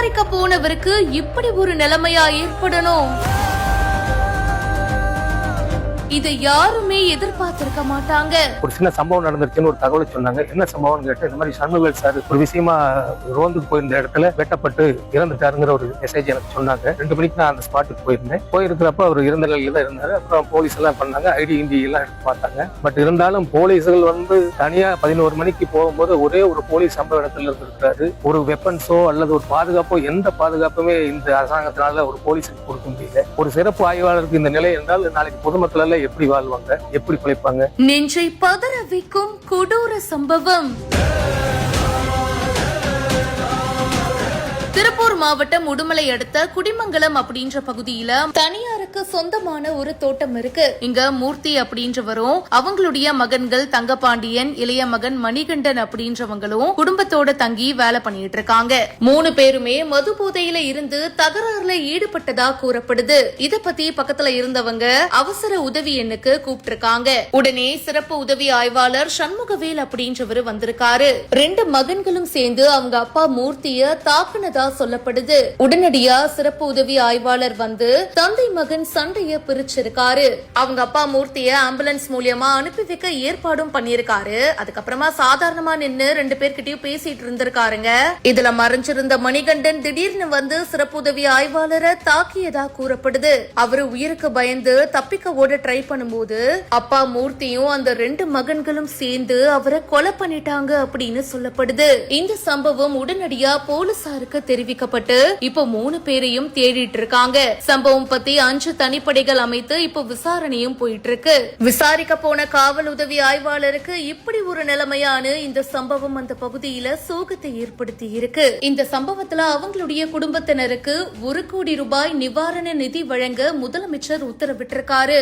விசாரிக்க போனவருக்கு இப்படி ஒரு நிலைமையா ஏற்படணும்? இதை யாருமே எதிர்பார்த்திருக்க மாட்டாங்க. ஒரு சின்ன சம்பவம் நடந்துருச்சுன்னு ஒரு தகவல் சொன்னாங்க. என்ன சம்பவம் கேட்டு இந்த மாதிரி சண்முகவேல் சார் ஒரு விஷயமா ரோந்துக்கு போயிருந்த இடத்துல வெட்டப்பட்டு இறந்துட்டாருங்கிற ஒரு மெசேஜ் எனக்கு சொன்னாங்க. 2 மணிக்கு நான் அந்த ஸ்பாட்டுக்கு போயிருந்தேன். போயிருக்கிறப்ப அவர் இறந்த நிலையில தான் இருந்தாரு. அப்புறம் போலீஸ் எல்லாம் பண்ணாங்க, ஐடி இண்டி எல்லாம் எடுத்து பார்த்தாங்க. பட் இருந்தாலும் போலீஸ்கள் தனியா 11 மணிக்கு போகும்போது ஒரே ஒரு போலீஸ் சம்பவ இடத்துல இருந்திருக்காரு. ஒரு வெப்பன்ஸோ அல்லது ஒரு பாதுகாப்போ எந்த பாதுகாப்புமே இந்த அரசாங்கத்தினால ஒரு போலீஸுக்கு கொடுக்க முடியல. ஒரு சிறப்பு ஆய்வாளருக்கு இந்த நிலை என்றால் நாளைக்கு பொதுமக்கள் எல்லாம் எப்படி வாழ்வாங்க, எப்படி பிழைப்பாங்க? நெஞ்சை பதற வைக்கும் கொடூர சம்பவம். திருப்பூர் மாவட்டம் உடுமலை அடுத்த குடிமங்கலம் அப்படின்ற பகுதியில தனியாருக்கு சொந்தமான ஒரு தோட்டம் இருக்கு. இங்க மூர்த்தி அப்படின்றவரும் அவங்களுடைய மகன்கள் தங்கபாண்டியன், இளைய மகன் மணிகண்டன் அப்படின்றவங்களும் குடும்பத்தோட தங்கி வேலை பண்ணிட்டு இருக்காங்க. 3 பேருமே மது போதையில இருந்து தகராறுல ஈடுபட்டதா கூறப்படுது. இத பத்தி பக்கத்துல இருந்தவங்க அவசர உதவி எண்ணுக்கு கூப்பிட்டு இருக்காங்க. உடனே சிறப்பு உதவி ஆய்வாளர் சண்முகவேல் அப்படின்றவரு வந்திருக்காரு. 2 மகன்களும் சேர்ந்து அவங்க அப்பா மூர்த்திய தாக்குனதா சொல்லப்படுது. உடனடியா சிறப்பு உதவி ஆய்வாளர் வந்து தந்தை மகன் சண்டைய பிரிச்சிருக்காரு. அவங்க அப்பா மூர்த்திய ஆம்புலன்ஸ் மூலியமா அனுப்பி வைக்க ஏற்பாடும் பண்ணிருக்காரு. அதுக்கப்புறமா சாதாரணமா நின்னு 2 பேர்கிட்டயும் பேசிட்டு இருந்திருக்காருங்க. இதுல மறைஞ்சிருந்த மணிகண்டன் திடீர்னு வந்து சிறப்பு உதவி ஆய்வாளரை தாக்கியதா கூறப்படுது. அவரு உயிருக்கு பயந்து தப்பிக்க ஓட ட்ரை பண்ணும்போது அப்பா மூர்த்தியும் அந்த 2 மகன்களும் சேர்ந்து அவரை கொலை பண்ணிட்டாங்க அப்படின்னு சொல்லப்படுது. இந்த சம்பவம் உடனடியா போலீசாருக்கு தெரிவிக்கப்பட்டு இப்போ 3 பேரையும் தேடிட்டு இருக்காங்க. சம்பவம் பத்தி 5 தனிப்படைகள் அமைத்து இப்போ விசாரணையும் போயிட்டு இருக்கு. விசாரிக்க போன காவல் உதவி ஆய்வாளருக்கு இப்படி ஒரு நிலைமையான இந்த சம்பவம் அந்த பகுதியில சோகத்தை ஏற்படுத்தி இருக்கு. இந்த சம்பவத்துல அவங்களுடைய குடும்பத்தினருக்கு 1 கோடி ரூபாய் நிவாரண நிதி வழங்க முதலமைச்சர் உத்தரவிட்டிருக்காரு.